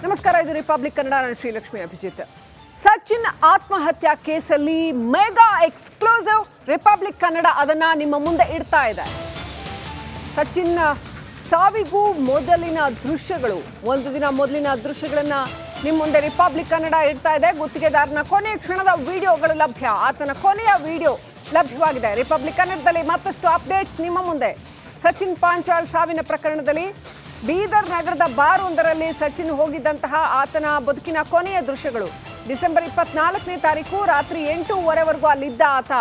ನಮಸ್ಕಾರ, ಇದು ರಿಪಬ್ಲಿಕ್ ಕನ್ನಡ. ನಾನು ಶ್ರೀಲಕ್ಷ್ಮಿ ಅಭಿಜಿತ್. ಸಚಿನ್ ಆತ್ಮಹತ್ಯಾ ಕೇಸಲ್ಲಿ ಮೆಗಾ ಎಕ್ಸ್ಕ್ಲೂಸಿವ್ ರಿಪಬ್ಲಿಕ್ ಕನ್ನಡ ಅದನ್ನ ನಿಮ್ಮ ಮುಂದೆ ಇಡ್ತಾ ಇದೆ. ಸಚಿನ್ ಸಾವಿಗೂ ಮೊದಲಿನ ದೃಶ್ಯಗಳು, ಒಂದು ದಿನ ಮೊದಲಿನ ದೃಶ್ಯಗಳನ್ನ ನಿಮ್ಮ ಮುಂದೆ ರಿಪಬ್ಲಿಕ್ ಕನ್ನಡ ಇಡ್ತಾ ಇದೆ. ಗುತ್ತಿಗೆದಾರನ ಕೊನೆಯ ಕ್ಷಣದ ವಿಡಿಯೋಗಳು ಲಭ್ಯ, ಆತನ ಕೊನೆಯ ವಿಡಿಯೋ ಲಭ್ಯವಾಗಿದೆ. ರಿಪಬ್ಲಿಕ್ ಕನ್ನಡದಲ್ಲಿ ಮತ್ತಷ್ಟು ಅಪ್ಡೇಟ್ಸ್ ನಿಮ್ಮ ಮುಂದೆ. ಸಚಿನ್ ಪಾಂಚಾಳ್ ಸಾವಿನ ಪ್ರಕರಣದಲ್ಲಿ ಬೀದರ್ ನಗರದ ಬಾರ್ ಒಂದರಲ್ಲಿ ಸಚಿನ್ ಹೋಗಿದ್ದಂತಹ ಆತನ ಬದುಕಿನ ಕೊನೆಯ ದೃಶ್ಯಗಳು. ಡಿಸೆಂಬರ್ 24ನೇ ತಾರೀಕು ರಾತ್ರಿ 8:30ವರೆಗೂ ಅಲ್ಲಿದ್ದ ಆತ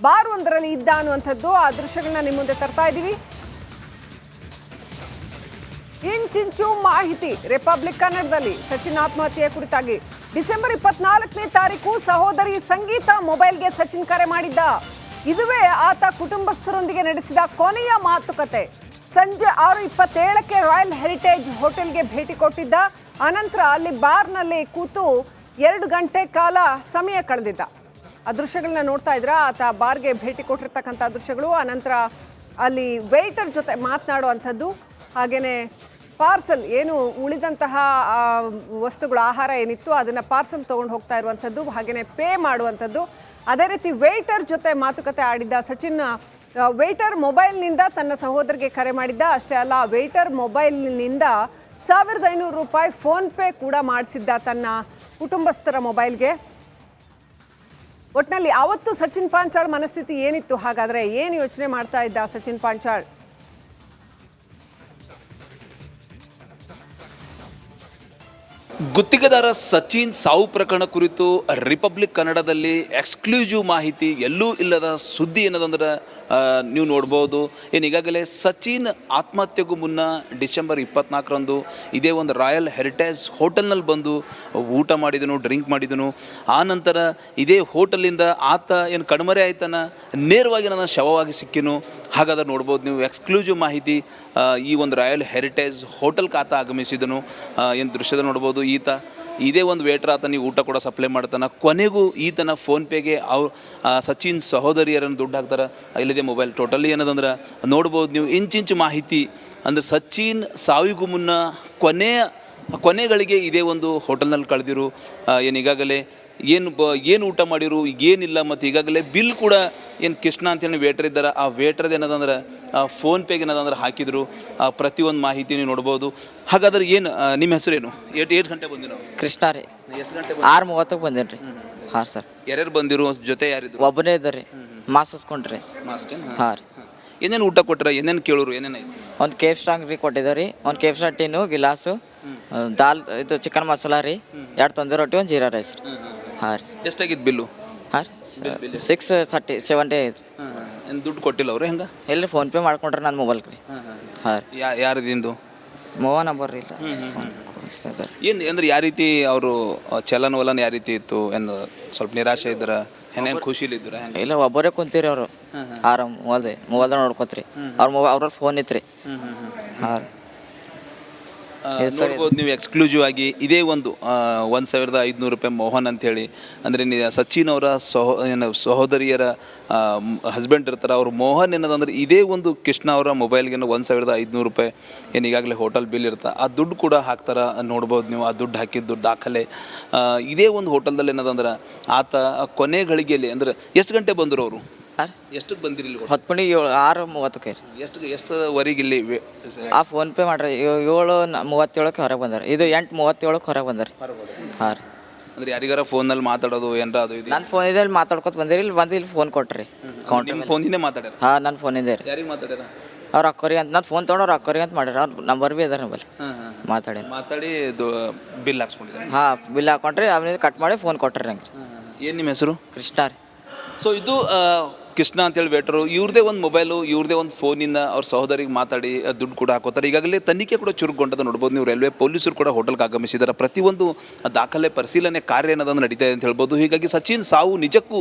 ಬಾರ್ ಒಂದರಲ್ಲಿ ಇದ್ದ ಅನ್ನುವಂಥದ್ದು. ಆ ದೃಶ್ಯಗಳನ್ನ ನಿಮ್ಮ ಮುಂದೆ ತರ್ತಾ ಇದ್ದೀವಿ. ಇಂಚಿಂಚು ಮಾಹಿತಿ ರಿಪಬ್ಲಿಕ್ ಕನ್ನಡದಲ್ಲಿ ಸಚಿನ್ ಆತ್ಮಹತ್ಯೆ ಕುರಿತಾಗಿ. ಡಿಸೆಂಬರ್ 24ನೇ ತಾರೀಕು ಸಹೋದರಿ ಸಂಗೀತ ಮೊಬೈಲ್ಗೆ ಸಚಿನ್ ಕರೆ ಮಾಡಿದ್ದ. ಇದುವೇ ಆತ ಕುಟುಂಬಸ್ಥರೊಂದಿಗೆ ನಡೆಸಿದ ಕೊನೆಯ ಮಾತುಕತೆ. ಸಂಜೆ 6:27ಕ್ಕೆ ರಾಯಲ್ ಹೆರಿಟೇಜ್ ಹೋಟೆಲ್ಗೆ ಭೇಟಿ ಕೊಟ್ಟಿದ್ದ. ಅನಂತರ ಅಲ್ಲಿ ಬಾರ್ನಲ್ಲಿ ಕೂತು 2 ಗಂಟೆ ಕಾಲ ಸಮಯ ಕಳೆದಿದ್ದ. ಆ ದೃಶ್ಯಗಳನ್ನ ನೋಡ್ತಾ ಇದ್ರ. ಆತ ಬಾರ್ಗೆ ಭೇಟಿ ಕೊಟ್ಟಿರ್ತಕ್ಕಂಥ ದೃಶ್ಯಗಳು. ಅನಂತರ ಅಲ್ಲಿ ವೇಟರ್ ಜೊತೆ ಮಾತನಾಡುವಂಥದ್ದು, ಹಾಗೇನೆ ಪಾರ್ಸಲ್ ಏನು ಉಳಿದಂತಹ ವಸ್ತುಗಳು, ಆಹಾರ ಏನಿತ್ತು ಅದನ್ನು ಪಾರ್ಸಲ್ ತೊಗೊಂಡು ಹೋಗ್ತಾ ಇರುವಂಥದ್ದು, ಹಾಗೆಯೇ ಪೇ ಮಾಡುವಂಥದ್ದು. ಅದೇ ರೀತಿ ವೇಟರ್ ಜೊತೆ ಮಾತುಕತೆ ಆಡಿದ್ದ ಸಚಿನ್. ವೇಟರ್ ಮೊಬೈಲ್ನಿಂದ ತನ್ನ ಸಹೋದರಿಗೆ ಕರೆ ಮಾಡಿದ್ದ. ಅಷ್ಟೇ ಅಲ್ಲ, ವೇಟರ್ ಮೊಬೈಲ್ನಿಂದ 1500 ರೂಪಾಯಿ ಫೋನ್ಪೇ ಕೂಡ ಮಾಡಿಸಿದ್ದ ತನ್ನ ಕುಟುಂಬಸ್ಥರ ಮೊಬೈಲ್ಗೆ. ಒಟ್ಟಿನಲ್ಲಿ ಆವತ್ತು ಸಚಿನ್ ಪಾಂಚಾಳ್ ಮನಸ್ಥಿತಿ ಏನಿತ್ತು? ಹಾಗಾದರೆ ಏನು ಯೋಚನೆ ಮಾಡ್ತಾ ಇದ್ದ ಸಚಿನ್ ಪಾಂಚಾಳ್? ಗುತ್ತಿಗೆದಾರ ಸಚಿನ್ ಸಾವು ಪ್ರಕರಣ ಕುರಿತು ರಿಪಬ್ಲಿಕ್ ಕನ್ನಡದಲ್ಲಿ ಎಕ್ಸ್ಕ್ಲೂಸಿವ್ ಮಾಹಿತಿ, ಎಲ್ಲೂ ಇಲ್ಲದ ಸುದ್ದಿ ಏನದಂದ್ರೆ ನೀವು ನೋಡ್ಬೋದು. ಈಗಾಗಲೇ ಸಚಿನ್ ಆತ್ಮಹತ್ಯೆಗೂ ಮುನ್ನ ಡಿಸೆಂಬರ್ 24ರಂದು ಇದೇ ಒಂದು ರಾಯಲ್ ಹೆರಿಟೇಜ್ ಹೋಟೆಲ್ನಲ್ಲಿ ಬಂದು ಊಟ ಮಾಡಿದನು, ಡ್ರಿಂಕ್ ಮಾಡಿದನು. ಆ ನಂತರ ಇದೇ ಹೋಟೆಲಿಂದ ಆತ ಏನು ಕಣ್ಮರೆ ಆಯ್ತಾನ, ನೇರವಾಗಿ ನನ್ನ ಶವವಾಗಿ ಸಿಕ್ಕಿನು. ಹಾಗಾದ್ರೆ ನೋಡ್ಬೋದು ನೀವು ಎಕ್ಸ್ಕ್ಲೂಸಿವ್ ಮಾಹಿತಿ. ಈ ಒಂದು ರಾಯಲ್ ಹೆರಿಟೇಜ್ ಹೋಟೆಲ್ಗೆ ಆತ ಆಗಮಿಸಿದನು. ಏನು ದೃಶ್ಯದ ನೋಡ್ಬೋದು. ಈತ ಇದೇ ಒಂದು ವೇಟ್ರ್ ಆತ ನೀವು ಊಟ ಕೂಡ ಸಪ್ಲೈ ಮಾಡ್ತಾನೆ. ಕೊನೆಗೂ ಈತನ ಫೋನ್ಪೇಗೆ ಸಚಿನ್ ಸಹೋದರಿಯರನ್ನು ದುಡ್ಡು ಹಾಕ್ತಾರೆ. ಇಲ್ಲದೆ ಮೊಬೈಲ್ ಟೋಟಲಿ ಏನದಂದ್ರೆ ನೋಡ್ಬೋದು ನೀವು ಇಂಚಿಂಚು ಮಾಹಿತಿ. ಅಂದರೆ ಸಚಿನ್ ಸಾವಿಗೂ ಮುನ್ನ ಕೊನೆಗಳಿಗೆ ಇದೇ ಒಂದು ಹೋಟೆಲ್ನಲ್ಲಿ ಕಳೆದಿರು. ಈಗಾಗಲೇ ಏನು ಊಟ ಮಾಡಿರು, ಏನಿಲ್ಲ. ಮತ್ತು ಈಗಾಗಲೇ ಬಿಲ್ ಕೂಡ ಏನು ಕೃಷ್ಣ ಅಂತೇಳಿ ವೇಟ್ರ್ ಇದ್ದಾರೆ, ಆ ವೇಟ್ರದ್ದು ಏನದಂದ್ರೆ ಫೋನ್ಪೇಗೆ ಏನದಂದ್ರೆ ಹಾಕಿದ್ರು. ಪ್ರತಿಯೊಂದು ಮಾಹಿತಿ ನೀವು ನೋಡ್ಬೋದು. ಹಾಗಾದ್ರೆ ಏನು ನಿಮ್ಮ ಹೆಸರೇನು? ಎಷ್ಟು ಗಂಟೆ ಬಂದಿರಿ ನಾವು? ಕೃಷ್ಣ ರೀ. ಎಷ್ಟು ಗಂಟೆ? 6:30ಕ್ಕೆ ಬಂದೇನು ರೀ. ಹಾಂ ಸರ್. ಯಾರ್ಯಾರು ಬಂದಿರು? ಜೊತೆ ಯಾರಿದ್ರು? ಒಬ್ಬನೇ ಇದ್ದಾರೆ ರೀ. ಮಾಸ್ಕ್ ಹಸ್ಕೊಂಡ್ರಿ. ಮಾಸ್ಕ್? ಹಾಂ ರೀ. ಏನೇನು ಊಟ ಕೊಟ್ಟರೆ? ಏನೇನು ಕೇಳೋರು? ಏನೇನಾಯ್ತು? ಒಂದು ಕೇಫ್ ಸ್ಟಾಂಗ್ ರೀ ಕೊಟ್ಟಿದ್ದಾರೆ ರೀ. ಒಂದು ಕೇಫ್ ಸ್ಟಾಂಗ್ ಟೀನು, ಗಿಲಾಸು, ದಾಲ್, ಇದು ಚಿಕನ್ ಮಸಾಲ ರೀ, 2 ತಂದೂರಿ ರೊಟ್ಟಿ, 1 ಜೀರಾ ರೈಸ್ ರೀ. ಹಾಂ ರೀ. ಎಷ್ಟಾಗಿತ್ತು ಬಿಲ್ಲು? ಹಾಂ ರೀ 670 ಐತೆ ರೀ. ಏನು ದುಡ್ಡು ಕೊಟ್ಟಿಲ್ಲ ಅವ್ರು? ಹೆಂಗೆ? ಎಲ್ಲಿ ಫೋನ್ಪೇ ಮಾಡ್ಕೊಂಡ್ರೆ ನನ್ನ ಮೊಬೈಲ್ಗೆ ರೀ. ಹಾಂ ರೀ. ಯಾರದಿಂದು ಮೊಬೈಲ್ ನಂಬರ್ ರೀ ಇಲ್ಲ. ಏನು ಅಂದ್ರೆ ಯಾವ ರೀತಿ ಅವರು ಚಲನವಲನ ಯಾವ ರೀತಿ ಇತ್ತು? ಏನು ಸ್ವಲ್ಪ ನಿರಾಶೆ ಇದ್ರೆ, ಏನೇನು ಖುಷಿಲಿದ್ರೆ? ಇಲ್ಲ, ಒಬ್ಬರೇ ಕುಂತೀರಿ ಅವರು. ಆರಾಮ್ ಮೊಬೈಲ್ದಾಗ ನೋಡ್ಕೊತ್ರಿ. ಅವ್ರ ಫೋನ್ ಇತ್ತು ರೀ. ಹಾಂ ರೀ. ನೋಡ್ಬೋದು ನೀವು ಎಕ್ಸ್ಕ್ಲೂಸಿವ್ ಆಗಿ. ಇದೇ ಒಂದು 1500 ರೂಪಾಯಿ ಮೋಹನ್ ಅಂಥೇಳಿ, ಅಂದರೆ ಸಚಿನ್ ಅವರ ಸಹೋದರಿಯರ ಹಸ್ಬೆಂಡ್ ಇರ್ತಾರೆ, ಅವರು ಮೋಹನ್ ಏನದಂದ್ರೆ ಇದೇ ಒಂದು ಕೃಷ್ಣ ಅವರ ಮೊಬೈಲ್ಗೆ 1500 ರೂಪಾಯಿ ಏನು ಈಗಾಗಲೇ ಹೋಟೆಲ್ ಬಿಲ್ ಇರ್ತಾ, ಆ ದುಡ್ಡು ಕೂಡ ಹಾಕ್ತಾರೆ. ನೋಡ್ಬೋದು ನೀವು ಆ ದುಡ್ಡು ಹಾಕಿದ್ದು ದಾಖಲೆ. ಇದೇ ಒಂದು ಹೋಟೆಲ್ದಲ್ಲಿ ಏನದಂದ್ರೆ ಆತ ಕೊನೆ ಗಳಿಗೆಯಲ್ಲಿ, ಅಂದ್ರೆ ಎಷ್ಟು ಗಂಟೆ ಬಂದರು ಅವರು? ಎಷ್ಟಕ್ಕೆ ಬಂದಿರಿ ಇಲ್ಲಿ? 6:30ಕ್ಕೆ ರೀ. ಎಷ್ಟುವರೆಗೆ ಇಲ್ಲಿ? ಆ ಫೋನ್ಪೇ ಮಾಡ್ರಿ 7:37ಕ್ಕೆ ಹೊರಗೆ ಬಂದಾರೆ. ಇದು 8:37ಕ್ಕೆ ಹೊರಗೆ ಬಂದಾರೆ. ಹಾಂ ರೀ. ಅಂದ್ರೆ ಯಾರಿಗಾರ ಫೋನಲ್ಲಿ ಮಾತಾಡೋದು ಏನಾರ ಅದು ಇದು? ನನ್ನ ಫೋನಿದಲ್ಲಿ ಮಾತಾಡ್ಕೊತ ಬಂದಿರಿ. ಇಲ್ಲಿ ಬಂದು ಇಲ್ಲಿ ಫೋನ್ ಕೊಟ್ರಿ. ನಿಮ್ಮ ಫೋನಿಂದ ಮಾತಾಡ್ಯಾರ? ಹಾಂ, ನನ್ನ ಫೋನಿಂದ ರೀ. ಯಾರಿಗೆ ಮಾತಾಡ್ಯಾರ? ಅವ್ರ ಅಕ್ಕರಿಗೆ ಅಂತ ನನ್ನ ಫೋನ್ ತೊಗೊಂಡು ಅವ್ರ ಅಕ್ಕರಿಗೆ ಅಂತ ಮಾಡ್ಯಾರ. ಅವ್ರು ನಂಬರ್ ಭೀ ಅದಾರ ನಂಬಲ್ಲಿ. ಮಾತಾಡಿ ಬಿಲ್ ಹಾಕ್ಸ್ಕೊಂಡಿದ್ದಾರೆ. ಹಾಂ, ಬಿಲ್ ಹಾಕೊಂಡ್ರಿ. ಆಮೇಲೆ ಕಟ್ ಮಾಡಿ ಫೋನ್ ಕೊಟ್ರಿ ನಂಗೆ. ಏನು ನಿಮ್ಮ ಹೆಸರು? ಕೃಷ್ಣ ರೀ. ಸೊ ಇದು ಕೃಷ್ಣ ಅಂತೇಳಿ ವೇಟ್ರು. ಇವ್ರದೇ ಒಂದು ಮೊಬೈಲು, ಇವ್ರದೇ ಒಂದು ಫೋನಿಂದ ಅವ್ರ ಸಹೋದರಿಗೆ ಮಾತಾಡಿ ದುಡ್ಡು ಕೂಡ ಹಾಕೋತಾರೆ. ಈಗಾಗಲೇ ತನಿಖೆ ಕೂಡ ಚುರುಕುಗೊಂಡದ ನೋಡ್ಬೋದು ನೀವು. ರೈಲ್ವೆ ಪೊಲೀಸರು ಕೂಡ ಹೋಟೆಲ್ಗೆ ಆಗಮಿಸಿದ್ದಾರೆ. ಪ್ರತಿಯೊಂದು ದಾಖಲೆ ಪರಿಶೀಲನೆ ಕಾರ್ಯ ಏನದನ್ನು ನಡೀತಾ ಇದೆ ಅಂತ ಹೇಳ್ಬೋದು. ಹೀಗಾಗಿ ಸಚಿನ್ ಸಾವು ನಿಜಕ್ಕೂ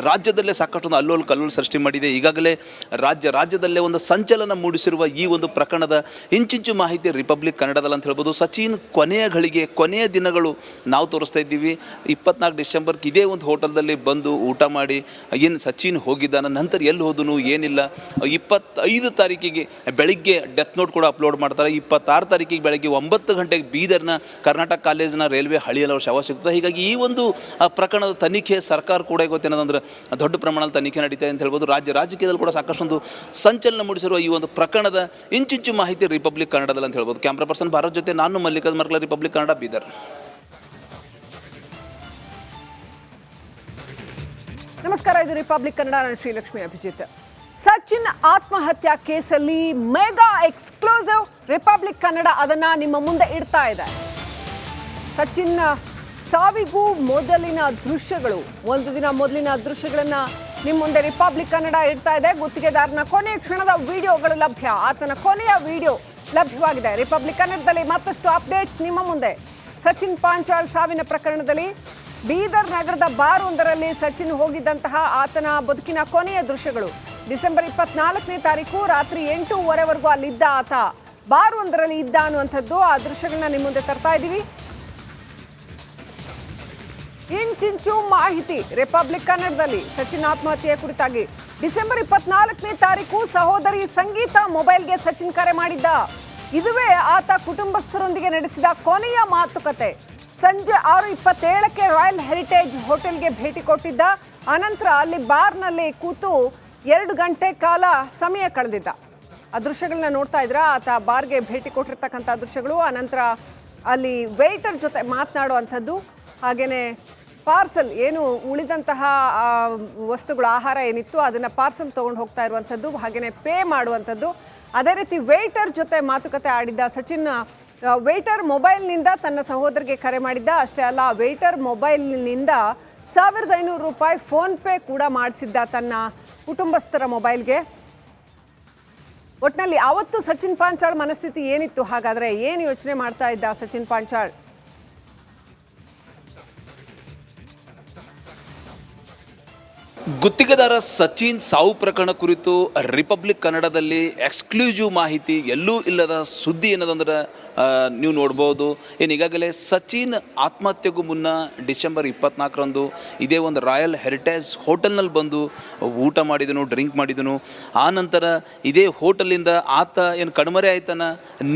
ರಾಜ್ಯದಲ್ಲೇ ಸಾಕಷ್ಟು ಅಲ್ಲೋಲ್ ಕಲ್ಲೋಲ್ ಸೃಷ್ಟಿ ಮಾಡಿದೆ. ಈಗಾಗಲೇ ರಾಜ್ಯದಲ್ಲೇ ಒಂದು ಸಂಚಲನ ಮೂಡಿಸಿರುವ ಈ ಒಂದು ಪ್ರಕರಣದ ಇಂಚಿಂಚು ಮಾಹಿತಿ ರಿಪಬ್ಲಿಕ್ ಕನ್ನಡದಲ್ಲಿ ಅಂತ ಹೇಳ್ಬೋದು. ಸಚಿನ್ ಕೊನೆಯ ದಿನಗಳು ನಾವು ತೋರಿಸ್ತಾ ಇದ್ದೀವಿ. 24 ಡಿಸೆಂಬರ್ಗೆ ಇದೇ ಒಂದು ಹೋಟೆಲ್ದಲ್ಲಿ ಬಂದು ಊಟ ಮಾಡಿ ಏನು ಸಚಿನ್ ಹೋಗಿದ್ದ ಆಗಿದ್ದಾನೆ, ನಂತರ ಎಲ್ಲಿ ಹೋದನು ಏನಿಲ್ಲ. 25 ತಾರೀಕಿಗೆ ಬೆಳಿಗ್ಗೆ ಡೆತ್ ನೋಟ್ ಕೂಡ ಅಪ್ಲೋಡ್ ಮಾಡ್ತಾರೆ. 26 ತಾರೀಕಿಗೆ ಬೆಳಗ್ಗೆ 9 ಗಂಟೆಗೆ ಬೀದರ್ನ ಕರ್ನಾಟಕ ಕಾಲೇಜಿನ ರೈಲ್ವೆ ಹಳಿಯಲ್ಲಿ ಅವ್ರ ಶವ ಸಿಗ್ತದೆ. ಹೀಗಾಗಿ ಈ ಒಂದು ಪ್ರಕರಣದ ತನಿಖೆ ಸರ್ಕಾರ ಕೂಡ ಗೊತ್ತೇನಂದ್ರೆ ದೊಡ್ಡ ಪ್ರಮಾಣದ ತನಿಖೆ ನಡೀತಾ ಅಂತ ಹೇಳ್ಬೋದು. ರಾಜಕೀಯದಲ್ಲಿ ಕೂಡ ಸಾಕಷ್ಟೊಂದು ಸಂಚಲನ ಮೂಡಿಸಿರುವ ಈ ಒಂದು ಪ್ರಕರಣದ ಇಂಚಿಂಚು ಮಾಹಿತಿ ರಿಪಬ್ಲಿಕ್ ಕನ್ನಡದಲ್ಲಿ ಅಂತ ಹೇಳ್ಬೋದು. ಕ್ಯಾಮ್ರಾ ಪರ್ಸನ್ ಭಾರತ್ ಜೊತೆ ನಾನು ಮಲ್ಲಿಕಾರ್ಜುನ್ ಮರ್ಕಲ, ರಿಪಬ್ಲಿಕ್ ಕನ್ನಡ, ಬೀದರ್. ನಮಸ್ಕಾರ, ಇದು ರಿಪಬ್ಲಿಕ್ ಕನ್ನಡ. ನಾನು ಶ್ರೀಲಕ್ಷ್ಮಿ ಅಭಿಜಿತ್. ಸಚಿನ್ ಆತ್ಮಹತ್ಯಾ ಕೇಸಲ್ಲಿ ಮೆಗಾ ಎಕ್ಸ್ಕ್ಲೂಸಿವ್ ರಿಪಬ್ಲಿಕ್ ಕನ್ನಡ ಅದನ್ನ ನಿಮ್ಮ ಮುಂದೆ ಇಡ್ತಾ ಇದೆ. ಸಚಿನ್ ಸಾವಿಗೂ ಮೊದಲಿನ ದೃಶ್ಯಗಳು, ಒಂದು ದಿನ ಮೊದಲಿನ ದೃಶ್ಯಗಳನ್ನ ನಿಮ್ಮ ಮುಂದೆ ರಿಪಬ್ಲಿಕ್ ಕನ್ನಡ ಇಡ್ತಾ ಇದೆ. ಗುತ್ತಿಗೆದಾರನ ಕೊನೆಯ ಕ್ಷಣದ ವಿಡಿಯೋಗಳು ಲಭ್ಯ, ಆತನ ಕೊನೆಯ ವಿಡಿಯೋ ಲಭ್ಯವಾಗಿದೆ. ರಿಪಬ್ಲಿಕ್ ಕನ್ನಡದಲ್ಲಿ ಮತ್ತಷ್ಟು ಅಪ್ಡೇಟ್ಸ್ ನಿಮ್ಮ ಮುಂದೆ. ಸಚಿನ್ ಪಾಂಚಾಳ್ ಸಾವಿನ ಪ್ರಕರಣದಲ್ಲಿ ಬೀದರ್ ನಗರದ ಬಾರ್ ಒಂದರಲ್ಲಿ ಸಚಿನ್ ಹೋಗಿದ್ದಂತಹ ಆತನ ಬದುಕಿನ ಕೊನೆಯ ದೃಶ್ಯಗಳು. ಡಿಸೆಂಬರ್ 24ನೇ ತಾರೀಕು ರಾತ್ರಿ 8:30ವರೆಗೂ ಅಲ್ಲಿದ್ದ ಆತ ಬಾರ್ ಒಂದರಲ್ಲಿ ಇದ್ದ ಅನ್ನುವಂಥದ್ದು. ಆ ದೃಶ್ಯಗಳನ್ನ ನಿಮ್ಮ ಮುಂದೆ ತರ್ತಾ ಇದ್ದೀವಿ. ಇಂಚಿಂಚು ಮಾಹಿತಿ ರಿಪಬ್ಲಿಕ್ ಕನ್ನಡದಲ್ಲಿ. ಸಚಿನ್ ಆತ್ಮಹತ್ಯೆ ಕುರಿತಾಗಿ ಡಿಸೆಂಬರ್ 24ನೇ ತಾರೀಕು ಸಹೋದರಿ ಸಂಗೀತ ಮೊಬೈಲ್ಗೆ ಸಚಿನ್ ಕರೆ ಮಾಡಿದ್ದ. ಇದುವೇ ಆತ ಕುಟುಂಬಸ್ಥರೊಂದಿಗೆ ನಡೆಸಿದ ಕೊನೆಯ ಮಾತುಕತೆ. ಸಂಜೆ 6:27ಕ್ಕೆ ರಾಯಲ್ ಹೆರಿಟೇಜ್ ಹೋಟೆಲ್ಗೆ ಭೇಟಿ ಕೊಟ್ಟಿದ್ದ. ಅನಂತರ ಅಲ್ಲಿ ಬಾರ್ನಲ್ಲಿ ಕೂತು 2 ಗಂಟೆ ಕಾಲ ಸಮಯ ಕಳೆದಿದ್ದ. ಆ ದೃಶ್ಯಗಳನ್ನ ನೋಡ್ತಾ ಇದ್ರ. ಆತ ಬಾರ್ಗೆ ಭೇಟಿ ಕೊಟ್ಟಿರ್ತಕ್ಕಂಥ ದೃಶ್ಯಗಳು. ಅನಂತರ ಅಲ್ಲಿ ವೇಟರ್ ಜೊತೆ ಮಾತನಾಡುವಂಥದ್ದು, ಹಾಗೇನೆ ಪಾರ್ಸಲ್ ಏನು ಉಳಿದಂತಹ ವಸ್ತುಗಳು, ಆಹಾರ ಏನಿತ್ತು ಅದನ್ನು ಪಾರ್ಸಲ್ ತೊಗೊಂಡು ಹೋಗ್ತಾ ಇರುವಂಥದ್ದು, ಹಾಗೆಯೇ ಪೇ ಮಾಡುವಂಥದ್ದು. ಅದೇ ರೀತಿ ವೇಟರ್ ಜೊತೆ ಮಾತುಕತೆ ಆಡಿದ್ದ ಸಚಿನ್. ವೇಟರ್ ಮೊಬೈಲ್ನಿಂದ ತನ್ನ ಸಹೋದರಿಗೆ ಕರೆ ಮಾಡಿದ್ದ. ಅಷ್ಟೇ ಅಲ್ಲ, ವೇಟರ್ ಮೊಬೈಲ್ನಿಂದ 1500 ರೂಪಾಯಿ ಫೋನ್ಪೇ ಕೂಡ ಮಾಡಿಸಿದ್ದ ತನ್ನ ಕುಟುಂಬಸ್ಥರ ಮೊಬೈಲ್ಗೆ. ಒಟ್ಟಿನಲ್ಲಿ ಅವತ್ತು ಸಚಿನ್ ಪಾಂಚಾಳ್ ಮನಸ್ಥಿತಿ ಏನಿತ್ತು? ಹಾಗಾದರೆ ಏನು ಯೋಚನೆ ಮಾಡ್ತಾ ಇದ್ದ ಸಚಿನ್ ಪಾಂಚಾಳ್? ಗುತ್ತಿಗೆದಾರ ಸಚಿನ್ ಸಾವು ಪ್ರಕರಣ ಕುರಿತು ರಿಪಬ್ಲಿಕ್ ಕನ್ನಡದಲ್ಲಿ ಎಕ್ಸ್ಕ್ಲೂಸಿವ್ ಮಾಹಿತಿ, ಎಲ್ಲೂ ಇಲ್ಲದ ಸುದ್ದಿ ಏನದಂದ್ರೆ ನೀವು ನೋಡ್ಬೋದು. ಈಗಾಗಲೇ ಸಚಿನ್ ಆತ್ಮಹತ್ಯೆಗೂ ಮುನ್ನ ಡಿಸೆಂಬರ್ 24ರಂದು ಇದೇ ಒಂದು ರಾಯಲ್ ಹೆರಿಟೇಜ್ ಹೋಟೆಲ್ನಲ್ಲಿ ಬಂದು ಊಟ ಮಾಡಿದನು, ಡ್ರಿಂಕ್ ಮಾಡಿದನು. ಆ ನಂತರ ಇದೇ ಹೋಟೆಲಿಂದ ಆತ ಏನು ಕಣ್ಮರೆ ಆಯ್ತಾನ,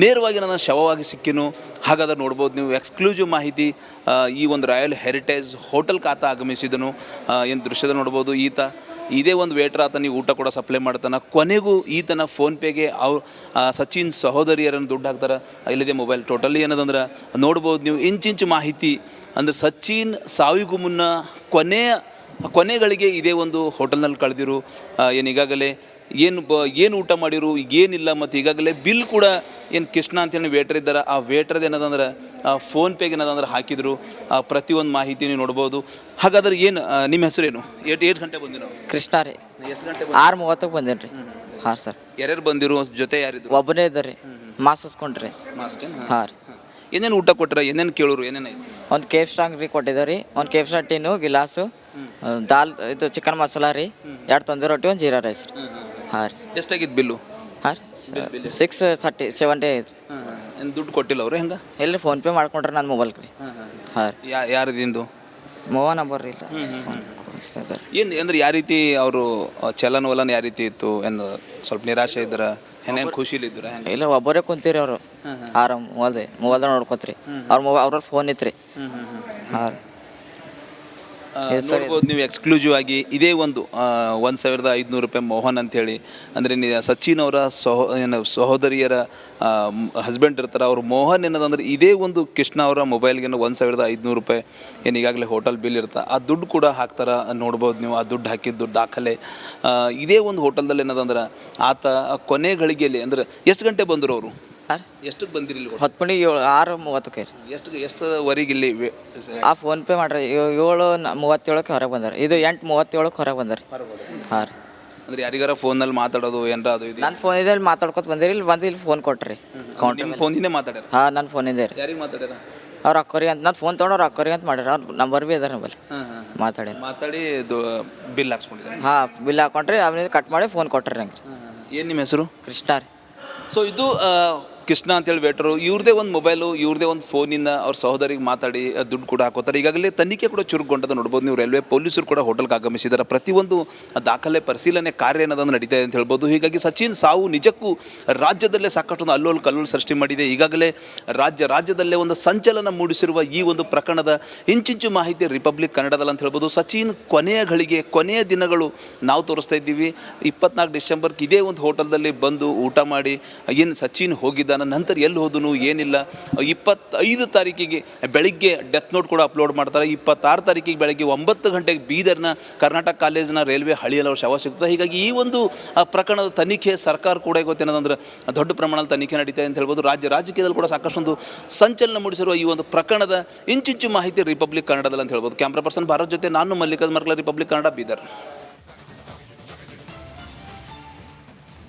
ನೇರವಾಗಿ ನನ್ನ ಶವವಾಗಿ ಸಿಕ್ಕಿನು. ಹಾಗಾದ್ರೆ ನೋಡ್ಬೋದು ನೀವು ಎಕ್ಸ್ಕ್ಲೂಸಿವ್ ಮಾಹಿತಿ. ಈ ಒಂದು ರಾಯಲ್ ಹೆರಿಟೇಜ್ ಹೋಟೆಲ್ಗೆ ಆತ ಆಗಮಿಸಿದನು. ಏನು ದೃಶ್ಯದ ನೋಡ್ಬೋದು. ಈತ ಇದೇ ಒಂದು ವೇಟ್ರ್ ಆತನಿಗೆ ಊಟ ಕೂಡ ಸಪ್ಲೈ ಮಾಡ್ತಾನೆ. ಕೊನೆಗೂ ಈತನ ಫೋನ್ಪೇಗೆ ಸಚಿನ್ ಸಹೋದರಿಯರನ್ನು ದುಡ್ಡು ಹಾಕ್ತಾರೆ. ಇಲ್ಲದೆ ಮೊಬೈಲ್ ಟೋಟಲಿ ಏನದಂದ್ರೆ ನೋಡ್ಬೋದು ನೀವು ಇಂಚಿಂಚು ಮಾಹಿತಿ. ಅಂದರೆ ಸಚಿನ್ ಸಾವಿಗೂ ಮುನ್ನ ಕೊನೆಗಳಿಗೆ ಇದೇ ಒಂದು ಹೋಟೆಲ್ನಲ್ಲಿ ಕಳೆದಿರು. ಈಗಾಗಲೇ ಏನು ಊಟ ಮಾಡಿರು, ಏನಿಲ್ಲ. ಮತ್ತು ಈಗಾಗಲೇ ಬಿಲ್ ಕೂಡ ಏನು ಕೃಷ್ಣ ಅಂತೇಳಿ ವೇಟ್ರ್ ಇದ್ದಾರೆ, ಆ ವೇಟ್ರದ್ದು ಏನದಂದ್ರೆ ಫೋನ್ಪೇಗೆ ಏನದಂದ್ರೆ ಹಾಕಿದ್ರು. ಪ್ರತಿಯೊಂದು ಮಾಹಿತಿ ನೀವು ನೋಡ್ಬೋದು. ಹಾಗಾದ್ರೆ ಏನು ನಿಮ್ಮ ಹೆಸರೇನು? ಎಷ್ಟು ಗಂಟೆ ಬಂದಿರೋ? ಕೃಷ್ಣ ರೀ. ಎಷ್ಟು ಗಂಟೆ? 6:30ಕ್ಕೆ ಬಂದೇನು ರೀ. ಹಾಂ ಸರ್. ಯಾರ್ಯಾರು ಬಂದಿರು? ಜೊತೆ ಯಾರಿದ್ರು? ಒಬ್ಬನೇ ಇದ್ದಾರೆ ರೀ. ಮಾಸ್ಕ್ ಹಸ್ಕೊಂಡ್ರಿ. ಹಾಂ ರೀ. ಏನೇನು ಊಟ ಕೊಟ್ಟರೆ? ಏನೇನು ಕೇಳೋರು? ಏನೇನಾಯ್ತು? ಒಂದು ಕೇಫ್ ಸ್ಟ್ರಾಂಗ್ ರೀ ಕೊಟ್ಟಿದ್ದಾರೆ ರೀ. ಒಂದು ಕೇಫ್ ಟಿನ್ನು, ಗಿಲಾಸು, ದಾಲ್, ಇದು ಚಿಕನ್ ಮಸಾಲ ರೀ, 2 ತಂದೂರಿ ರೊಟ್ಟಿ, 1 ಜೀರಾ ರೈಸ್ ರೀ. ಹಾಂ ರೀ. ಎಷ್ಟಾಗಿತ್ತು ಬಿಲ್ಲು? ಹಾಂ ರೀ 670 ಐತೆ ರೀ. ಏನು ದುಡ್ಡು ಕೊಟ್ಟಿಲ್ಲ ಅವರು? ಹೆಂಗೆ? ಎಲ್ಲಿ ಫೋನ್ಪೇ ಮಾಡ್ಕೊಂಡ್ರೆ ನನ್ನ ಮೊಬೈಲ್ಗೆ ರೀ. ಹಾಂ ರೀ. ಯಾರದಿಂದು ಮೊಬೈಲ್ ನಂಬರ್ ರೀ ಇಲ್ಲ. ಏನು ಅಂದ್ರೆ ಯಾವ ರೀತಿ ಅವರು ಚಲನವಲನ ಯಾವ ರೀತಿ ಇತ್ತು? ಏನು ಸ್ವಲ್ಪ ನಿರಾಶೆ ಇದ್ರೆ, ಏನೇನು ಖುಷಿಲಿದ್ರೆ? ಇಲ್ಲ, ಒಬ್ಬರೇ ಕುಂತೀರಿ ಅವರು. ಆರಾಮ್ ಮೊಬೈಲ್ದಾಗ ನೋಡ್ಕೊತ್ರಿ. ಅವ್ರ ಫೋನ್ ಇತ್ತು ರೀ. ಹಾಂ ರೀ. ನೋಡ್ಬೋದು ನೀವು ಎಕ್ಸ್ಕ್ಲೂಸಿವ್ ಆಗಿ. ಇದೇ ಒಂದು 1500 ರೂಪಾಯಿ ಮೋಹನ್ ಅಂಥೇಳಿ, ಅಂದರೆ ಸಚಿನ್ ಅವರ ಸಹೋದರಿಯರ ಹಸ್ಬೆಂಡ್ ಇರ್ತಾರೆ. ಅವರು ಮೋಹನ್ ಏನದಂದ್ರೆ ಇದೇ ಒಂದು ಕೃಷ್ಣ ಅವರ ಮೊಬೈಲ್ಗೆ 1500 ರೂಪಾಯಿ ಏನು ಈಗಾಗಲೇ ಹೋಟೆಲ್ ಬಿಲ್ ಇರ್ತಾ, ಆ ದುಡ್ಡು ಕೂಡ ಹಾಕ್ತಾರೆ. ನೋಡ್ಬೋದು ನೀವು ಆ ದುಡ್ಡು ಹಾಕಿದ್ದು ದಾಖಲೆ. ಇದೇ ಒಂದು ಹೋಟೆಲ್ದಲ್ಲಿ ಏನದಂದ್ರೆ ಆತ ಕೊನೆ ಗಳಿಗೆಯಲ್ಲಿ, ಅಂದ್ರೆ ಎಷ್ಟು ಗಂಟೆ ಬಂದರು ಅವರು? ಎಷ್ಟಕ್ಕೆ ಬಂದಿರಿ? 10 ಮಣಿಗೆ 6:30ಕ್ಕೆ ರೀ. ಎಷ್ಟುವರೆಗೆ ಇಲ್ಲಿ ಆ ಫೋನ್ಪೇ ಮಾಡ್ರಿ 7:37ಕ್ಕೆ ಹೊರಗೆ ಬಂದಾರೆ. ಇದು 8:37ಕ್ಕೆ ಹೊರಗೆ ಬಂದಾರೆ. ಹಾಂ ರೀ. ಅಂದ್ರೆ ಯಾರಿಗಾರ ಫೋನಲ್ಲಿ ಮಾತಾಡೋದು ಏನಾರ ಅದು ಇದು? ನನ್ನ ಫೋನಿಂದ ಮಾತಾಡ್ಕೊತ ಬಂದಿರಿ. ಇಲ್ಲಿ ಬಂದು ಇಲ್ಲಿ ಫೋನ್ ಕೊಟ್ರಿ. ನಿಮ್ಮ ಫೋನಿಂದ ಮಾತಾಡ್ಯಾರ? ಹಾಂ, ನನ್ನ ಫೋನಿಂದ ರೀ. ಯಾರಿಗೆ ಮಾತಾಡ್ಯಾರ? ಅವ್ರ ಅಕ್ಕರಿಗೆ ಅಂತ. ನಾನು ಫೋನ್ ತೊಗೊಂಡು ಅವ್ರ ಅಕ್ಕರಿಗೆ ಅಂತ ಮಾಡ್ಯಾರ. ಅವ್ರು ನಂಬರ್ ಭೀ ಅದಾರ ನಮ್ಮಲ್ಲಿ. ಮಾತಾಡಿ ಬಿಲ್ ಹಾಕ್ಸ್ಕೊಂಡಿದ್ದಾರೆ. ಹಾಂ, ಬಿಲ್ ಹಾಕೊಂಡ್ರಿ. ಆಮೇಲೆ ಕಟ್ ಮಾಡಿ ಫೋನ್ ಕೊಟ್ರಿ ನಂಗೆ. ಏನು ನಿಮ್ಮ ಹೆಸರು? ಕೃಷ್ಣ ರೀ. ಸೊ ಇದು ಕೃಷ್ಣ ಅಂತೇಳಿ ವೇಟ್ರು ಇವ್ರದೇ ಒಂದು ಮೊಬೈಲು ಇವ್ರದೇ ಒಂದು ಫೋನಿಂದ ಅವ್ರ ಸಹೋದರಿಗೆ ಮಾತಾಡಿ ದುಡ್ಡು ಕೂಡ ಹಾಕೋತಾರೆ. ಈಗಾಗಲೇ ತನಿಖೆ ಕೂಡ ಚುರುಕುಗೊಂಡದ ನೋಡ್ಬೋದು ನೀವು. ರೈಲ್ವೆ ಪೊಲೀಸರು ಕೂಡ ಹೋಟೆಲ್ಗೆ ಆಗಮಿಸಿದ್ದಾರೆ. ಪ್ರತಿಯೊಂದು ದಾಖಲೆ ಪರಿಶೀಲನೆ ಕಾರ್ಯ ಏನದನ್ನು ನಡೀತಾ ಇದೆ ಅಂತ ಹೇಳ್ಬೋದು. ಹೀಗಾಗಿ ಸಚಿನ್ ಸಾವು ನಿಜಕ್ಕೂ ರಾಜ್ಯದಲ್ಲೇ ಸಾಕಷ್ಟು ಅಲ್ಲೋಲ್ ಕಲ್ಲೋಲ್ ಸೃಷ್ಟಿ ಮಾಡಿದೆ. ಈಗಾಗಲೇ ರಾಜ್ಯದಲ್ಲೇ ಒಂದು ಸಂಚಲನ ಮೂಡಿಸಿರುವ ಈ ಒಂದು ಪ್ರಕರಣದ ಇಂಚಿಂಚು ಮಾಹಿತಿ ರಿಪಬ್ಲಿಕ್ ಕನ್ನಡದಲ್ಲಿ ಅಂತ ಹೇಳ್ಬೋದು. ಸಚಿನ್ ಕೊನೆಯ ಘಳಿಗೆ ಕೊನೆಯ ದಿನಗಳು ನಾವು ತೋರಿಸ್ತಾ ಇದ್ದೀವಿ. 24 ಡಿಸೆಂಬರ್ಗೆ ಇದೇ ಒಂದು ಹೋಟೆಲ್ದಲ್ಲಿ ಬಂದು ಊಟ ಮಾಡಿ ಏನು ಸಚಿನ್ ಹೋಗಿದ್ದಾನ, ನಂತರ ಎಲ್ಲಿ ಹೋದನು ಏನಿಲ್ಲ. 25 ತಾರೀಕಿಗೆ ಬೆಳಿಗ್ಗೆ ಡೆತ್ ನೋಟ್ ಕೂಡ ಅಪ್ಲೋಡ್ ಮಾಡ್ತಾರೆ. 26 ತಾರೀಕಿಗೆ ಬೆಳಗ್ಗೆ 9 ಗಂಟೆಗೆ ಬೀದರ್ನ ಕರ್ನಾಟಕ ಕಾಲೇಜಿನ ರೈಲ್ವೆ ಹಳಿಯಲ್ಲಿ ಅವ್ರ ಶವ ಸಿಗ್ತದೆ. ಹೀಗಾಗಿ ಈ ಒಂದು ಪ್ರಕರಣದ ತನಿಖೆ ಸರ್ಕಾರ ಕೂಡ ಗೊತ್ತೇನಂದ್ರೆ ದೊಡ್ಡ ಪ್ರಮಾಣದ ತನಿಖೆ ನಡೀತಾ ಇದೆ ಅಂತ ಹೇಳ್ಬೋದು. ರಾಜಕೀಯದಲ್ಲಿ ಕೂಡ ಸಾಕಷ್ಟೊಂದು ಸಂಚಲನ ಮೂಡಿಸಿರುವ ಈ ಒಂದು ಪ್ರಕರಣದ ಇಂಚಿಂಚು ಮಾಹಿತಿ ರಿಪಬ್ಲಿಕ್ ಕನ್ನಡದಲ್ಲಿ ಅಂತ ಹೇಳ್ಬೋದು. ಕ್ಯಾಮ್ರಾ ಪರ್ಸನ್ ಭಾರತ್ ಜೊತೆ ನಾನು ಮಲ್ಲಿಕಾರ್ಜುನ್ ಮರ್ಕಲ, ರಿಪಬ್ಲಿಕ್ ಕನ್ನಡ, ಬೀದರ್.